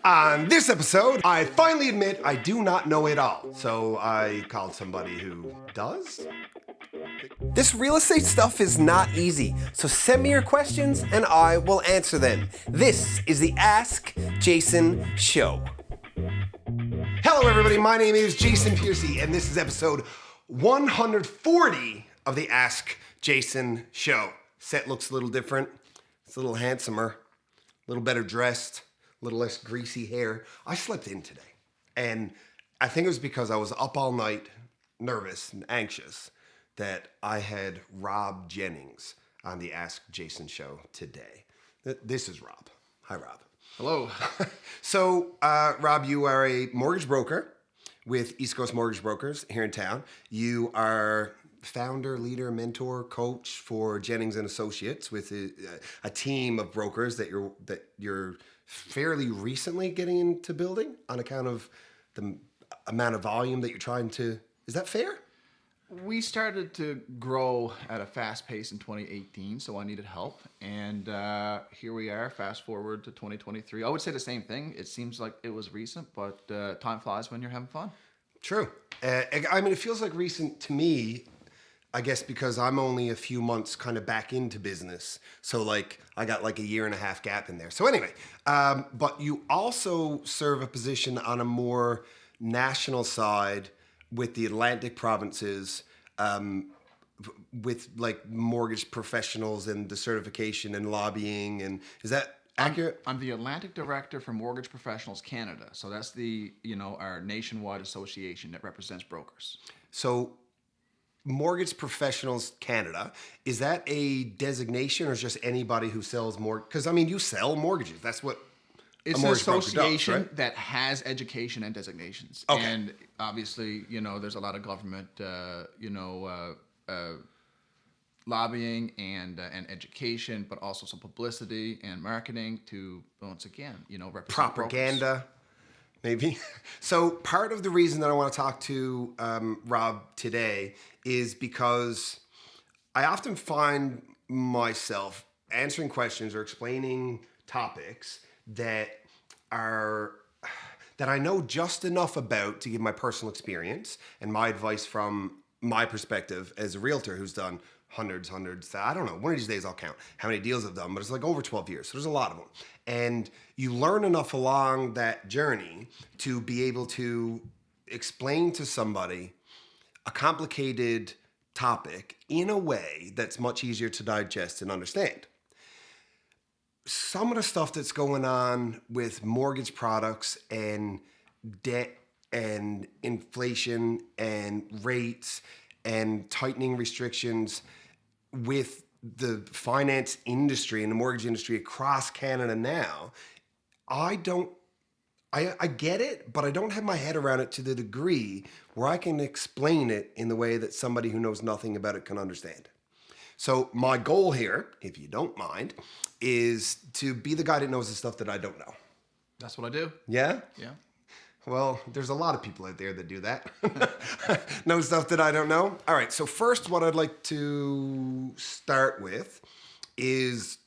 On this episode, I finally admit I do not know it all, so I called somebody who does. This real estate stuff is not easy, so send me your questions and I will answer them. This is the Ask Jason Show. Hello everybody, my name is Jason Piercey and this is episode 140 of the Ask Jason Show. Set looks a little different, it's a little handsomer, a little better dressed, a little less greasy hair. I slept in today and I think it was because I was up all night, nervous and anxious, that I had Rob Jennings on the Ask Jason Show today. This is Rob. Hi, Rob. Hello. So, Rob, you are a mortgage broker with East Coast Mortgage Brokers here in town. You are founder, leader, mentor, coach for Jennings and Associates with a team of brokers that you're fairly recently getting into building on account of the amount of volume that you're trying to. Is that fair? We started to grow at a fast pace in 2018, so I needed help. And here we are, fast forward to 2023. I would say the same thing. It seems like it was recent, but time flies when you're having fun. True. I mean, it feels like recent to me, I guess, because I'm only a few months kind of back into business. So, like, I got like a year and a half gap in there. So anyway, but you also serve a position on a more national side with the Atlantic provinces, with like mortgage professionals and the certification and lobbying. And is that accurate? I'm the Atlantic Director for Mortgage Professionals Canada. So that's our nationwide association that represents brokers. So Mortgage Professionals Canada, is that a designation or just anybody who sells mortgage? Because I mean, you sell mortgages. That's what it's an association does, right? That has education and designations. Okay. And obviously, there's a lot of government, lobbying and education, but also some publicity and marketing to, once again, represent propaganda, brokers. Maybe. So part of the reason that I want to talk to Rob today is because I often find myself answering questions or explaining topics that I know just enough about to give my personal experience and my advice from my perspective as a realtor who's done hundreds, I don't know, one of these days I'll count how many deals I've done, but it's like over 12 years. So there's a lot of them. And you learn enough along that journey to be able to explain to somebody a complicated topic in a way that's much easier to digest and understand. Some of the stuff that's going on with mortgage products and debt and inflation and rates and tightening restrictions with the finance industry and the mortgage industry across Canada now, I get it, but I don't have my head around it to the degree where I can explain it in the way that somebody who knows nothing about it can understand. So my goal here, if you don't mind, is to be the guy that knows the stuff that I don't know. That's what I do. Yeah? Yeah. Well, there's a lot of people out there that do that. Know stuff that I don't know. All right, so first what I'd like to start with is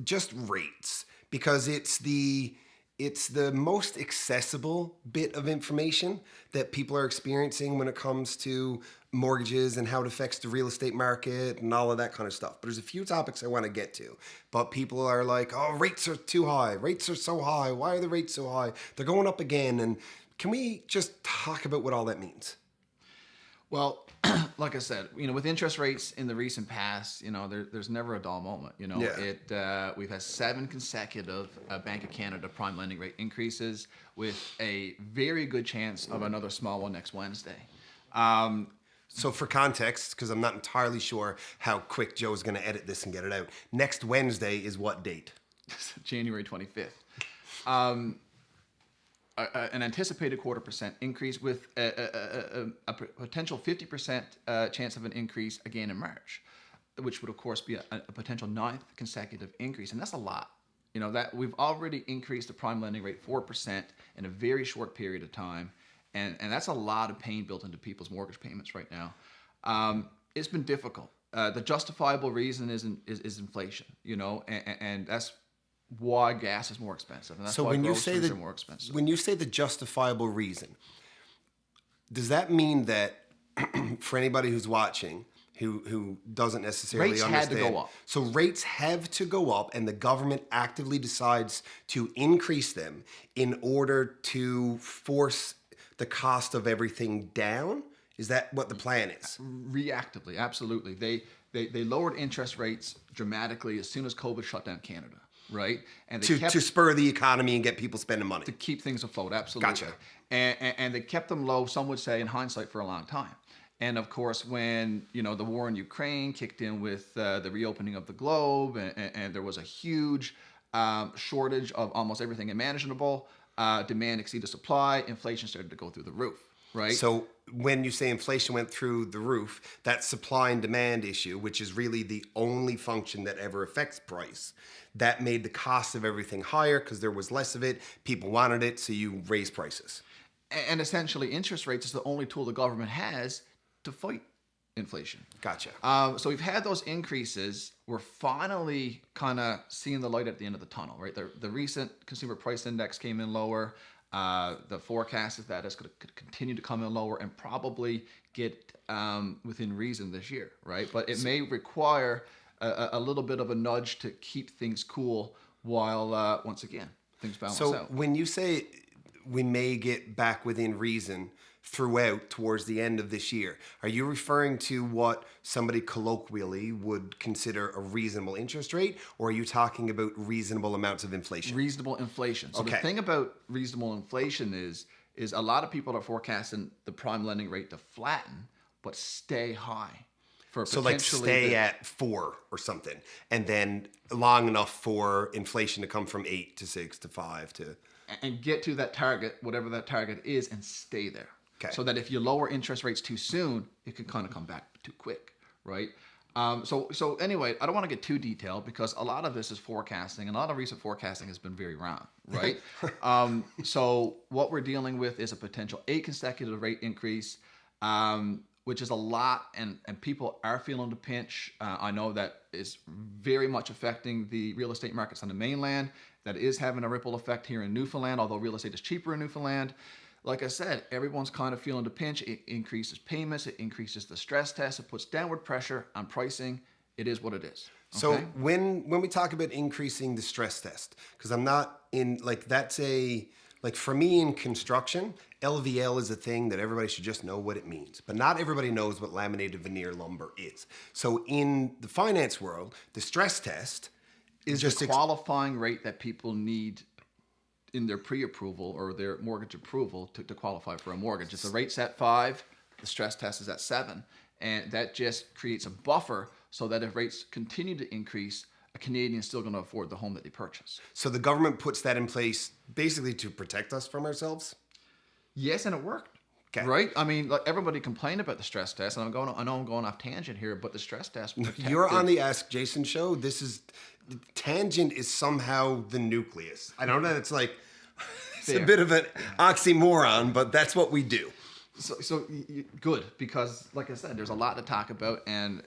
just rates, because it's the most accessible bit of information that people are experiencing when it comes to mortgages and how it affects the real estate market and all of that kind of stuff. But there's a few topics I want to get to. But people are like, oh, rates are too high. Rates are so high. Why are the rates so high? They're going up again. And can we just talk about what all that means? Well, like I said, with interest rates in the recent past, there's never a dull moment. Yeah. We've had 7 consecutive Bank of Canada prime lending rate increases with a very good chance of another small one next Wednesday. So for context, because I'm not entirely sure how quick Joe's going to edit this and get it out, next Wednesday is what date? January 25th. An anticipated 0.25% increase with a potential 50% chance of an increase again in March, which would of course be a potential 9th consecutive increase, and that's a lot. That we've already increased the prime lending rate 4% in a very short period of time, and that's a lot of pain built into people's mortgage payments right now. It's been difficult. The justifiable reason is inflation, and that's why gas is more expensive, and that's So why when you groceries say are more expensive. when you say the justifiable reason, does that mean that for anybody who's watching who doesn't necessarily Rates understand, had to go up. so rates have to go up, and the government actively decides to increase them in order to force the cost of everything down? Is that what the plan is? Reactively, absolutely. They lowered interest rates dramatically as soon as COVID shut down Canada, right? And they To spur the economy and get people spending money. to keep things afloat, absolutely. Gotcha. And they kept them low, some would say in hindsight, for a long time. And of course, when the war in Ukraine kicked in with the reopening of the globe, and there was a huge shortage of almost everything imaginable, demand exceeded supply, inflation started to go through the roof, right? So when you say inflation went through the roof, that supply and demand issue, which is really the only function that ever affects price, that made the cost of everything higher because there was less of it. People wanted it, so you raise prices. And essentially, interest rates is the only tool the government has to fight inflation. Gotcha. So we've had those increases. We're finally kind of seeing the light at the end of the tunnel, right? The recent consumer price index came in lower. The forecast is that it's going to continue to come in lower and probably get within reason this year, right? But it may require a little bit of a nudge to keep things cool while, once again, things balance So out. when you say we may get back within reason throughout towards the end of this year, are you referring to what somebody colloquially would consider a reasonable interest rate, or are you talking about reasonable amounts of inflation? Reasonable inflation. So the thing about reasonable inflation is a lot of people are forecasting the prime lending rate to flatten, but stay high. So like stay at 4 or something, and then long enough for inflation to come from 8 to 6 to 5 to... And get to that target, whatever that target is, and stay there. Okay. So that if you lower interest rates too soon, it can kind of come back too quick, right? So anyway, I don't want to get too detailed because a lot of this is forecasting, and a lot of recent forecasting has been very wrong, right? So what we're dealing with is a potential 8 consecutive rate increase, which is a lot, and people are feeling the pinch. I know that is very much affecting the real estate markets on the mainland. That is having a ripple effect here in Newfoundland, although real estate is cheaper in Newfoundland. Like I said, everyone's kind of feeling the pinch. It increases payments, it increases the stress test, it puts downward pressure on pricing. It is what it is. Okay? So when we talk about increasing the stress test, because I'm not in, like, that's a, like for me in construction, LVL is a thing that everybody should just know what it means. But not everybody knows what laminated veneer lumber is. So in the finance world, the stress test is just the qualifying rate that people need in their pre-approval or their mortgage approval to qualify for a mortgage. If the rate's at 5, the stress test is at 7. And that just creates a buffer so that if rates continue to increase, a Canadian is still going to afford the home that they purchase. So the government puts that in place basically to protect us from ourselves? Yes, and it worked. Okay. Right? I mean, like everybody complained about the stress test, and I know I'm going off tangent here, but the stress test protected. You're on the Ask Jason show. Tangent is somehow the nucleus. I know that it's like, it's a bit of an oxymoron, but that's what we do. So good, because like I said, there's a lot to talk about, and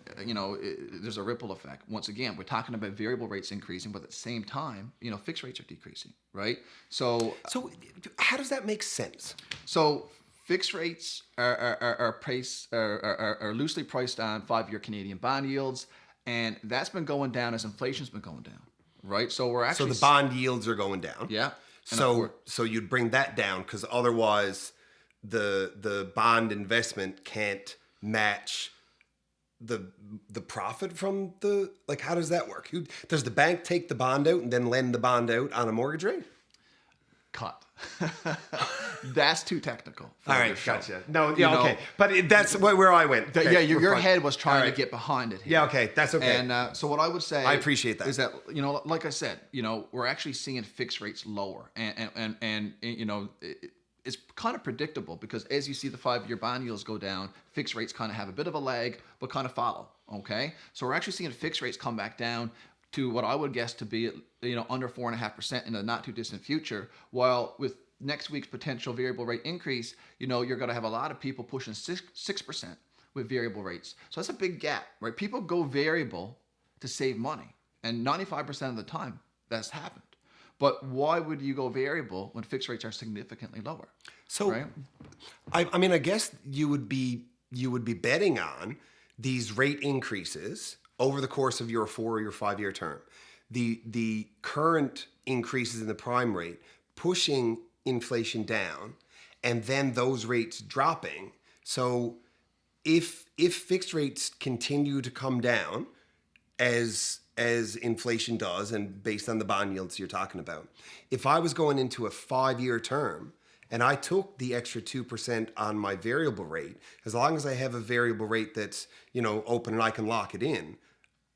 there's a ripple effect. Once again, we're talking about variable rates increasing, but at the same time, fixed rates are decreasing, right? So how does that make sense? So fixed rates are loosely priced on 5-year Canadian bond yields, and that's been going down as inflation's been going down, right? So we're actually the bond yields are going down. Yeah. So you'd bring that down because otherwise the bond investment can't match the profit from the, like, how does that work? Does the bank take the bond out and then lend the bond out on a mortgage rate? Cut. That's too technical. All right, gotcha. No, yeah, okay. But that's where I went. Okay, your head was trying to get behind it here. Yeah, okay, that's okay. And so what I would say, I appreciate that, is that like I said, we're actually seeing fixed rates lower, and it's kind of predictable because as you see the 5-year bond yields go down, fixed rates kind of have a bit of a lag, but kind of follow. Okay, so we're actually seeing fixed rates come back down to what I would guess to be under 4.5% in the not too distant future, while with next week's potential variable rate increase, you're going to have a lot of people pushing 6% with variable rates. So that's a big gap, right? People go variable to save money, and 95% of the time that's happened. But why would you go variable when fixed rates are significantly lower? So, right? I mean, I guess you would be betting on these rate increases over the course of your 4 or your 5 year term. The current increases in the prime rate pushing inflation down, and then those rates dropping. So if fixed rates continue to come down as inflation does, and based on the bond yields you're talking about, if I was going into a 5 year term and I took the extra 2% on my variable rate, as long as I have a variable rate that's, open and I can lock it in,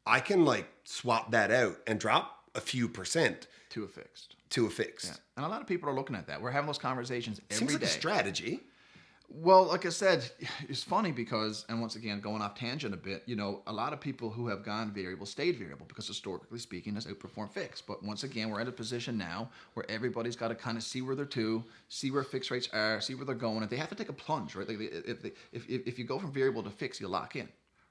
I can like swap that out and drop a few percent To a fixed. Yeah. And a lot of people are looking at that. We're having those conversations every Seems like day. a strategy. Well, like I said, it's funny because, and once again, going off tangent a bit, a lot of people who have gone variable stayed variable because historically speaking has outperformed fixed. But once again, we're at a position now where everybody's got to kind of see where they're to, see where fixed rates are, see where they're going. And they have to take a plunge, right? Like if you go from variable to fixed, you lock in,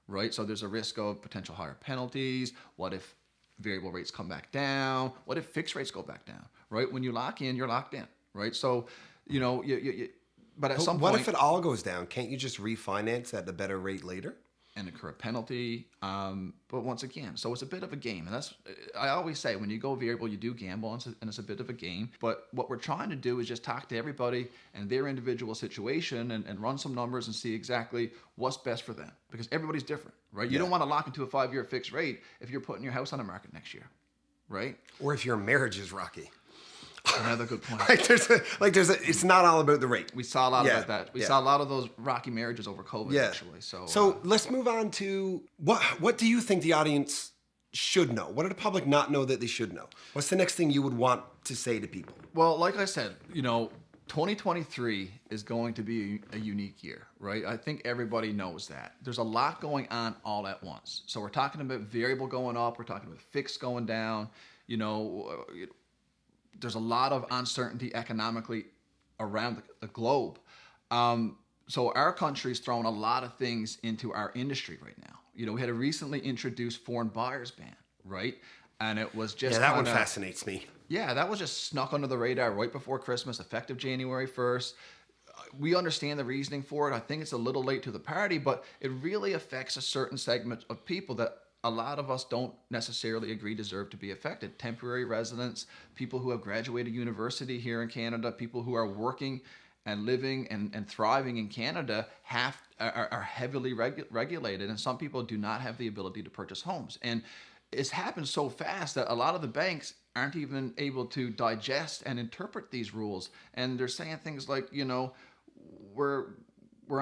right? So there's a risk of potential higher penalties. What if variable rates come back down? What if fixed rates go back down, right? When you lock in, you're locked in, right? So, but at some point... What if it all goes down? Can't you just refinance at a better rate later? And incur a penalty. But once again, so it's a bit of a game. And that's, I always say, when you go variable, you do gamble, and it's a bit of a game. But what we're trying to do is just talk to everybody and their individual situation and run some numbers and see exactly what's best for them. Because everybody's different, right? You don't want to lock into a 5-year fixed rate if you're putting your house on the market next year, right? Or if your marriage is rocky. Another good point. It's not all about the rate. We saw a lot about that. We saw a lot of those rocky marriages over COVID, actually. So let's move on to what do you think the audience should know? What do the public not know that they should know? What's the next thing you would want to say to people? Well, like I said, 2023 is going to be a unique year, right? I think everybody knows that. There's a lot going on all at once. So we're talking about variable going up. We're talking about fixed going down. There's a lot of uncertainty economically around the globe. So our country's thrown a lot of things into our industry right now. We had a recently introduced foreign buyers ban, right? And it was just one fascinates me. Yeah, that was just snuck under the radar right before Christmas, effective January 1st. We understand the reasoning for it. I think it's a little late to the party, but it really affects a certain segment of people that a lot of us don't necessarily agree deserve to be affected. Temporary residents, people who have graduated university here in Canada, people who are working and living and thriving in Canada are heavily regulated, and some people do not have the ability to purchase homes. And it's happened so fast that a lot of the banks aren't even able to digest and interpret these rules. And they're saying things like, we're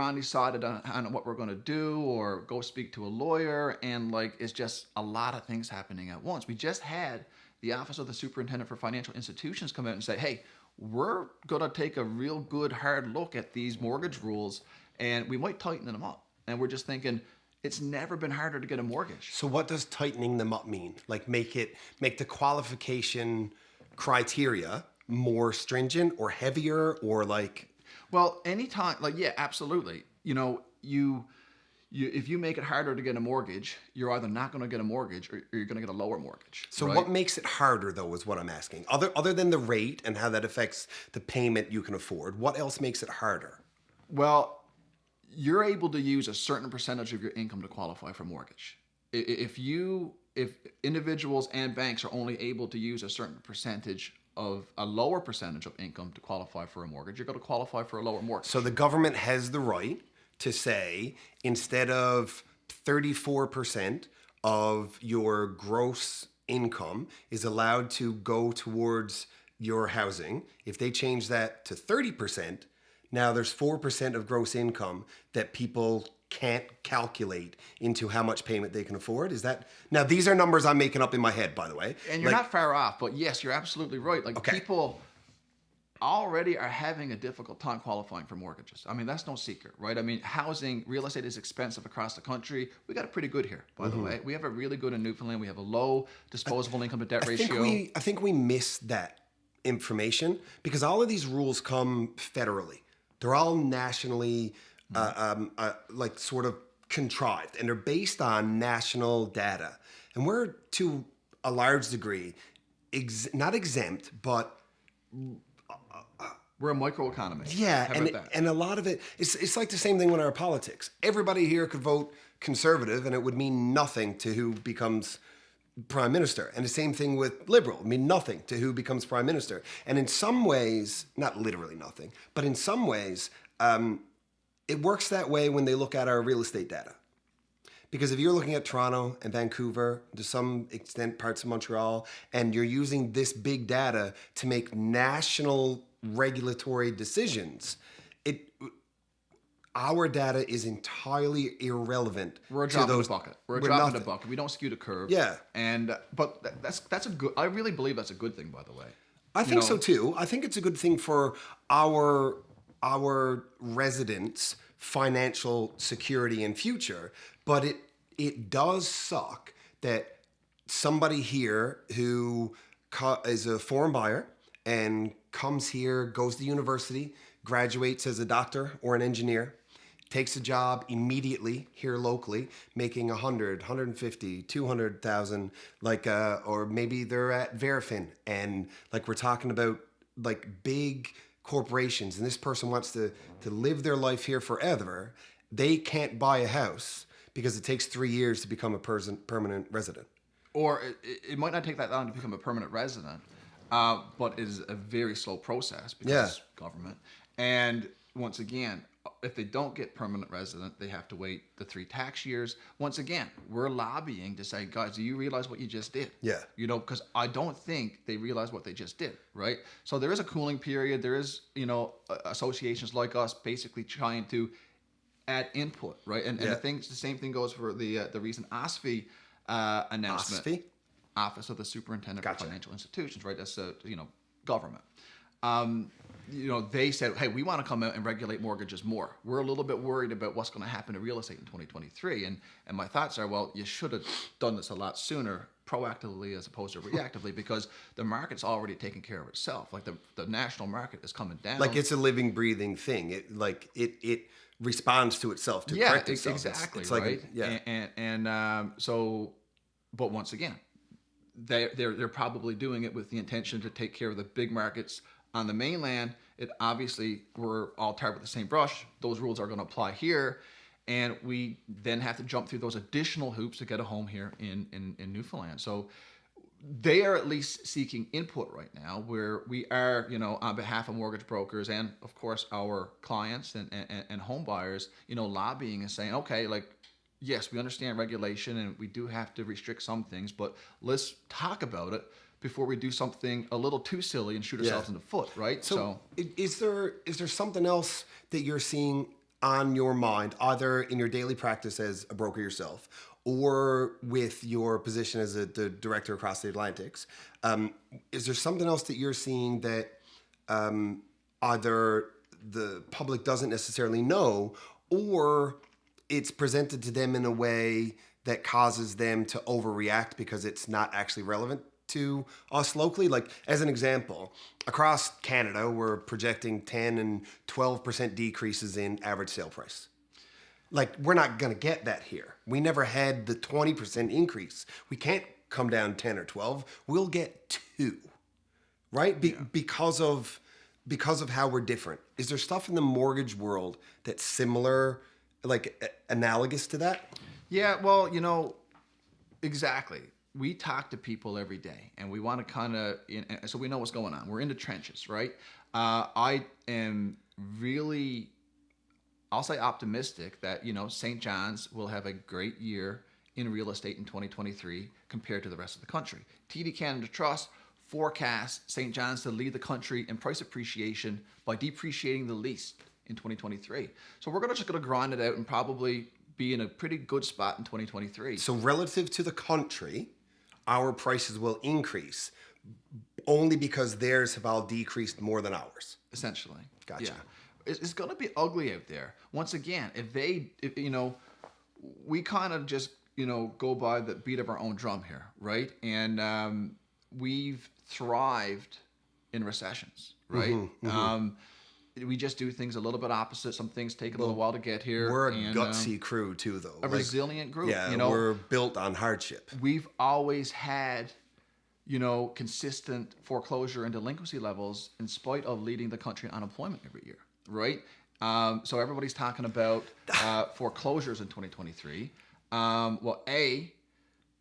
undecided on what we're going to do, or go speak to a lawyer, and it's just a lot of things happening at once. We just had the Office of the Superintendent for Financial Institutions come out and say, hey, we're going to take a real good hard look at these mortgage rules, and we might tighten them up. And we're just thinking, it's never been harder to get a mortgage. So what does tightening them up mean? Like make the qualification criteria more stringent or heavier, or like... Well, anytime, absolutely. If you make it harder to get a mortgage, you're either not going to get a mortgage or you're going to get a lower mortgage. So right? What makes it harder, though, is what I'm asking. Other than the rate and how that affects the payment you can afford, what else makes it harder? Well, you're able to use a certain percentage of your income to qualify for mortgage. If individuals and banks are only able to use a certain percentage of a lower percentage of income to qualify for a mortgage, you're going to qualify for a lower mortgage. So the government has the right to say, instead of 34% of your gross income is allowed to go towards your housing, if they change that to 30%, now there's 4% of gross income that people can't calculate into how much payment they can afford. Is that... Now, these are numbers I'm making up in my head, by the way. And you're not far off, but yes, you're absolutely right. People already are having a difficult time qualifying for mortgages. I mean, that's no secret, right? I mean, housing, real estate is expensive across the country. We got it pretty good here, by the way. We have it really good in Newfoundland. We have a low disposable income to debt ratio. I think we miss that information because all of these rules come federally. They're all nationally sort of contrived, and they're based on national data. And we're, to a large degree, not exempt, but We're a microeconomy. yeah, How about that? and a lot of it, it's like the same thing with our politics. Everybody here could vote conservative, and it would mean nothing to who becomes prime minister. And the same thing with liberal. It would mean nothing to who becomes prime minister. And in some ways, not literally nothing, but in some ways, it works that way when they look at our real estate data. Because if you're looking at Toronto and Vancouver, to some extent parts of Montreal, and you're using this big data to make national regulatory decisions, our data is entirely irrelevant. We're a to drop in those. the bucket. We're a We're drop in nothing. the bucket. We don't skew the curve. Yeah. But that's a good. I really believe that's a good thing, by the way. I think so too. I think it's a good thing for our residents' financial security and future, but it does suck that somebody here who is a foreign buyer and comes here, goes to university, graduates as a doctor or an engineer, takes a job immediately here locally, making 100, 150, 200,000, or maybe they're at Verifin, and like we're talking about like big corporations, and this person wants to live their life here forever. They can't buy a house because it takes 3 years to become a permanent resident. Or it might not take that long to become a permanent resident, but it is a very slow process because government. And once again, if they don't get permanent resident, they have to wait the 3 tax years. Once again, we're lobbying to say, guys, do you realize what you just did? Yeah. Because I don't think they realize what they just did, right? So there is a cooling period. There is, associations like us basically trying to add input, right? And the same thing goes for the recent OSFI announcement. OSFI? Office of the Superintendent Gotcha. for Financial Institutions, right? That's government. They said, hey, we want to come out and regulate mortgages more. We're a little bit worried about what's going to happen to real estate in 2023. And my thoughts are, well, you should have done this a lot sooner, proactively as opposed to reactively, because the market's already taken care of itself. Like the national market is coming down. Like it's a living, breathing thing. It responds to itself to correct itself. Exactly, it's right? Like But once again, they're probably doing it with the intention to take care of the big markets on the mainland. It obviously, we're all tarred with the same brush. Those rules are going to apply here, and we then have to jump through those additional hoops to get a home here in Newfoundland. So they are at least seeking input right now, where we are, on behalf of mortgage brokers and of course our clients and home buyers, lobbying and saying, okay, like, yes, we understand regulation and we do have to restrict some things, but let's talk about it before we do something a little too silly and shoot ourselves in the foot, right? So is there something else that you're seeing on your mind, either in your daily practice as a broker yourself or with your position as the director across the Atlantics? Is there something else that you're seeing that either the public doesn't necessarily know, or it's presented to them in a way that causes them to overreact because it's not actually relevant to us locally? Like, as an example, across Canada, we're projecting 10 and 12% decreases in average sale price. Like, we're not going to get that here. We never had the 20% increase. We can't come down 10 or 12. We'll get 2, right? Because of how we're different. Is there stuff in the mortgage world that's similar, like analogous to that? Yeah, well, exactly. We talk to people every day, and we want to kind of, so we know what's going on. We're in the trenches, right? I am really, I'll say optimistic that, St. John's will have a great year in real estate in 2023 compared to the rest of the country. TD Canada Trust forecasts St. John's to lead the country in price appreciation by depreciating the least in 2023. So we're just going to grind it out and probably be in a pretty good spot in 2023. So relative to the country, our prices will increase only because theirs have all decreased more than ours. Essentially. Gotcha. Yeah. It's going to be ugly out there. Once again, if we kind of just, go by the beat of our own drum here, right? And we've thrived in recessions, right? We just do things a little bit opposite. Some things take a little while to get here. We're a gutsy crew too, though. A resilient group. Yeah, we're built on hardship. We've always had, consistent foreclosure and delinquency levels in spite of leading the country in unemployment every year, right? So everybody's talking about foreclosures in 2023.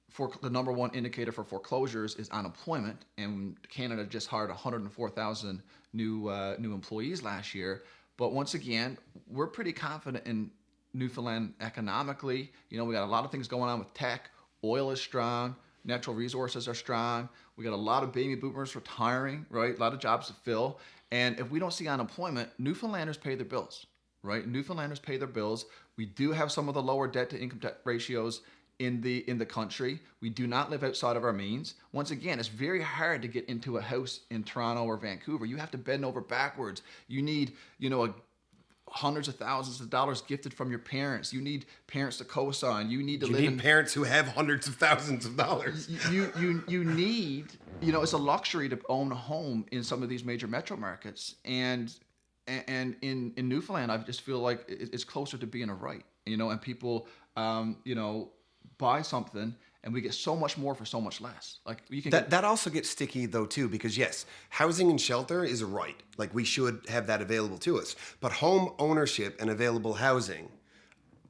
For the number one indicator for foreclosures is unemployment, and Canada just hired 104,000 new employees last year. But once again, we're pretty confident in Newfoundland economically. We got a lot of things going on with tech. Oil is strong. Natural resources are strong. We got a lot of baby boomers retiring, right? A lot of jobs to fill. And if we don't see unemployment, Newfoundlanders pay their bills, right? Newfoundlanders pay their bills. We do have some of the lower debt to income ratios in the country. We do not live outside of our means. Once again, it's very hard to get into a house in Toronto or Vancouver. You have to bend over backwards. You need, hundreds of thousands of dollars gifted from your parents. You need parents to co-sign. You need to live in parents who have hundreds of thousands of dollars. You need, it's a luxury to own a home in some of these major metro markets. And in Newfoundland, I just feel like it's closer to being a right, and people, buy something and we get so much more for so much less. Like you can that also gets sticky though too, because yes, housing and shelter is a right. Like we should have that available to us. But home ownership and available housing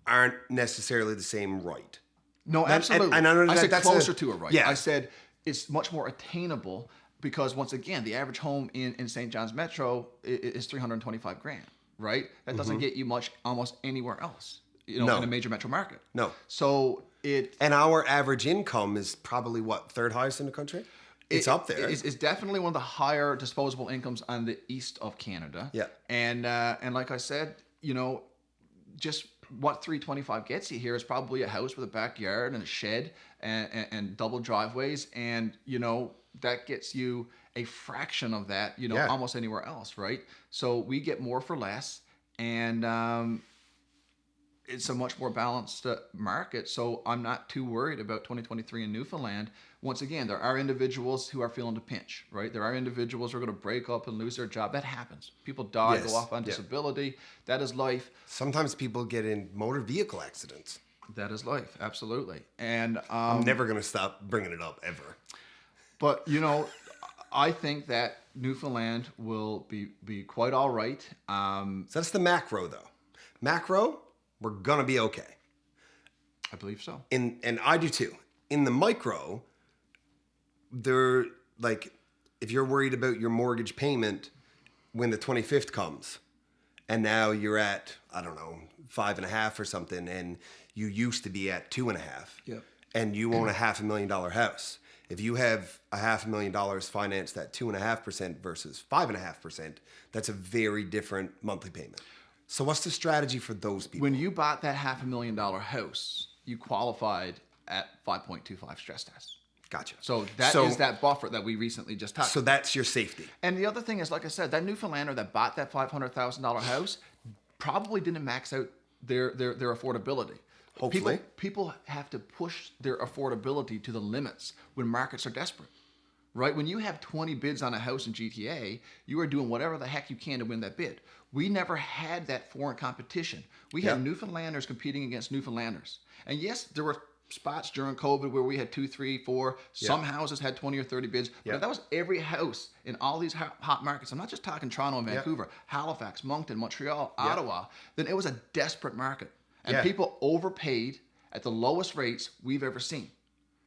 aren't necessarily the same right. No, absolutely. And I know said that's closer to a right. Yeah. I said it's much more attainable because once again, the average home in St. John's Metro is $325,000, right? That doesn't get you much almost anywhere else. In a major metro market. No. So and our average income is probably what, third highest in the country? It's up there. It's definitely one of the higher disposable incomes on the east of Canada. Yeah. And like I said, just what 325 gets you here is probably a house with a backyard and a shed and double driveways, and that gets you a fraction of that, almost anywhere else, right? So we get more for less, and it's a much more balanced market, so I'm not too worried about 2023 in Newfoundland. Once again, there are individuals who are feeling the pinch, right? There are individuals who are going to break up and lose their job. That happens. People die, go off on disability. That is life. Sometimes people get in motor vehicle accidents. That is life, absolutely. And I'm never going to stop bringing it up, ever. But, I think that Newfoundland will be quite all right. So that's the macro, though. Macro, we're going to be okay. I believe so. And I do too. In the micro, if you're worried about your mortgage payment when the 25th comes, and now you're at, 5.5 or something, and you used to be at 2.5, and you own a $500,000 house. If you have $500,000 financed at 2.5% versus 5.5%, that's a very different monthly payment. So what's the strategy for those people? When you bought that $500,000 house, you qualified at 5.25 stress test. Gotcha. So that is that buffer that we recently just talked. So that's your safety. And the other thing is, like I said, that Newfoundlander that bought that $500,000 house probably didn't max out their affordability. Hopefully. People have to push their affordability to the limits when markets are desperate. Right? When you have 20 bids on a house in GTA, you are doing whatever the heck you can to win that bid. We never had that foreign competition. We had Newfoundlanders competing against Newfoundlanders. And yes, there were spots during COVID where we had 2, 3, 4. Some houses had 20 or 30 bids. But if that was every house in all these hot markets, I'm not just talking Toronto and Vancouver, Halifax, Moncton, Montreal, Ottawa, then it was a desperate market. And people overpaid at the lowest rates we've ever seen.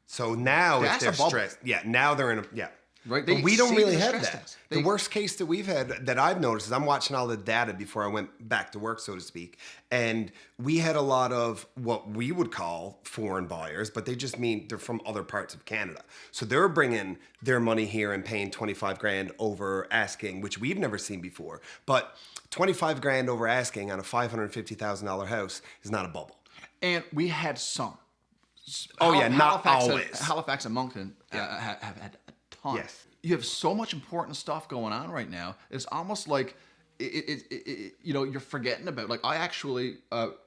So now if they're stressed, now they're in a, right. But we don't really have that. The worst case that we've had that I've noticed is I'm watching all the data before I went back to work, so to speak. And we had a lot of what we would call foreign buyers, but they just mean they're from other parts of Canada. So they're bringing their money here and paying $25,000 over asking, which we've never seen before. But $25,000 over asking on a $550,000 house is not a bubble. And we had some. Not always. Halifax and Moncton have had a ton. Yes. You have so much important stuff going on right now. It's almost like you're forgetting about. Like I actually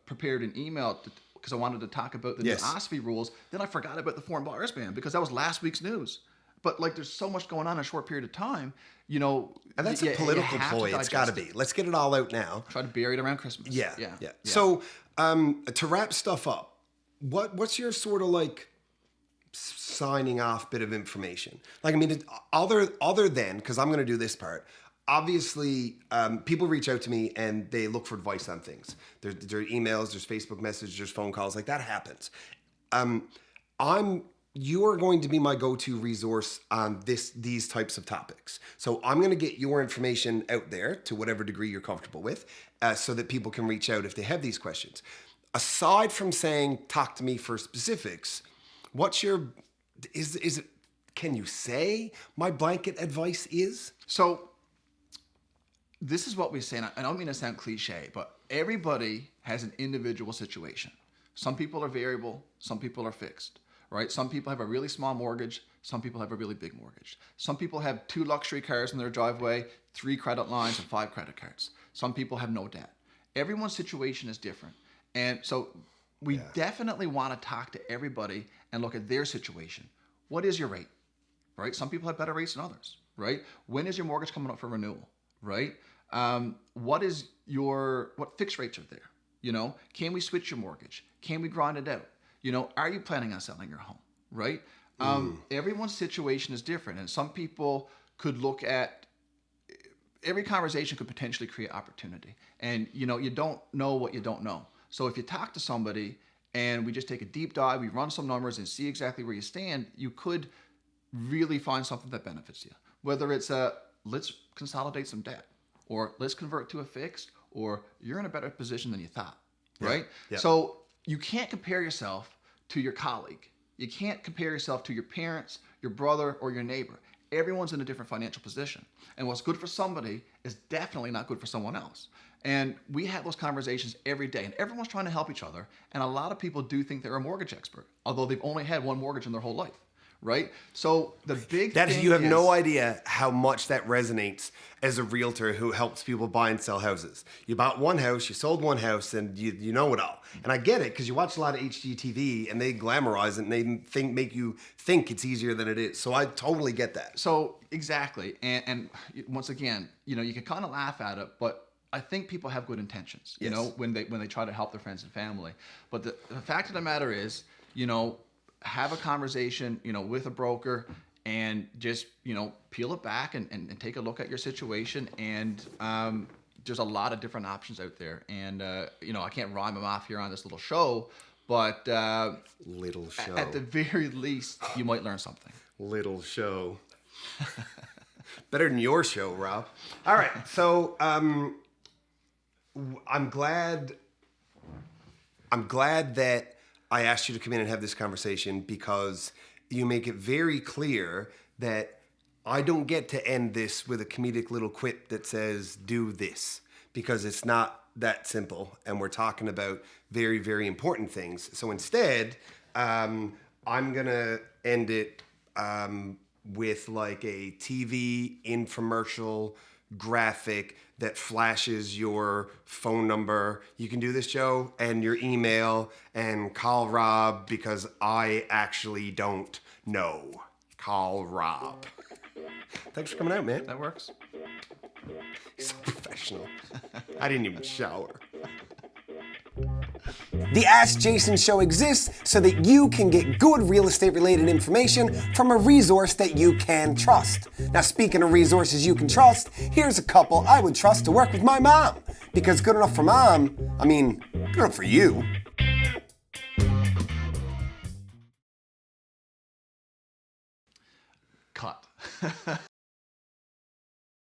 prepared an email because I wanted to talk about the new OSFI rules. Then I forgot about the foreign buyers ban because that was last week's news. But like, there's so much going on in a short period of time. And that's a political ploy. It's got to be. Let's get it all out now. Try to bury it around Christmas. Yeah. So to wrap stuff up. What's your sort of like signing off bit of information. Like, I mean, other than, because I'm going to do this part, obviously, people reach out to me and they look for advice on things. There are emails, there's Facebook messages, there's phone calls, like that happens. You are going to be my go-to resource on these types of topics. So I'm going to get your information out there to whatever degree you're comfortable with, so that people can reach out if they have these questions. Aside from saying, talk to me for specifics, can you say my blanket advice is? So this is what we say, and I don't mean to sound cliche, but everybody has an individual situation. Some people are variable, some people are fixed, right? Some people have a really small mortgage, some people have a really big mortgage. Some people have 2 luxury cars in their driveway, 3 credit lines, and 5 credit cards. Some people have no debt. Everyone's situation is different. And so we definitely want to talk to everybody and look at their situation. What is your rate, right? Some people have better rates than others, right? When is your mortgage coming up for renewal, right? What fixed rates are there? You know, can we switch your mortgage? Can we grind it out? You know, are you planning on selling your home, right? Everyone's situation is different. And some people could look at, every conversation could potentially create opportunity. And, you know, you don't know what you don't know. So if you talk to somebody and we just take a deep dive, we run some numbers and see exactly where you stand, you could really find something that benefits you. Whether it's let's consolidate some debt, or let's convert to a fixed, or you're in a better position than you thought, right? Yeah. So you can't compare yourself to your colleague. You can't compare yourself to your parents, your brother, or your neighbor. Everyone's in a different financial position. And what's good for somebody is definitely not good for someone else. And we have those conversations every day, and everyone's trying to help each other. And a lot of people do think they're a mortgage expert, although they've only had one mortgage in their whole life, right? So the big thing you have no idea how much that resonates as a realtor who helps people buy and sell houses. You bought one house, you sold one house, and you know it all. And I get it, because you watch a lot of HGTV and they glamorize it and they make you think it's easier than it is. So I totally get that. So exactly. And once again, you know, you can kind of laugh at it, but I think people have good intentions, you know, when they try to help their friends and family. But the fact of the matter is, you know, have a conversation, you know, with a broker, and just, you know, peel it back and take a look at your situation. And there's a lot of different options out there. And, you know, I can't rhyme them off here on this little show, but little show. At the very least, you might learn something. Little show. Better than your show, Rob. All right. So I'm glad that I asked you to come in and have this conversation, because you make it very clear that I don't get to end this with a comedic little quip that says, do this, because it's not that simple. And we're talking about very, very important things. So instead, I'm going to end it with like a TV infomercial graphic that flashes your phone number. You can do this, Joe, and your email, and call Rob, because I actually don't know. Call Rob. Thanks for coming out, man. That works. He's so professional. I didn't even shower. The Ask Jason Show exists so that you can get good real estate related information from a resource that you can trust. Now, speaking of resources you can trust, here's a couple I would trust to work with my mom. Because good enough for mom, I mean, good enough for you. Cut.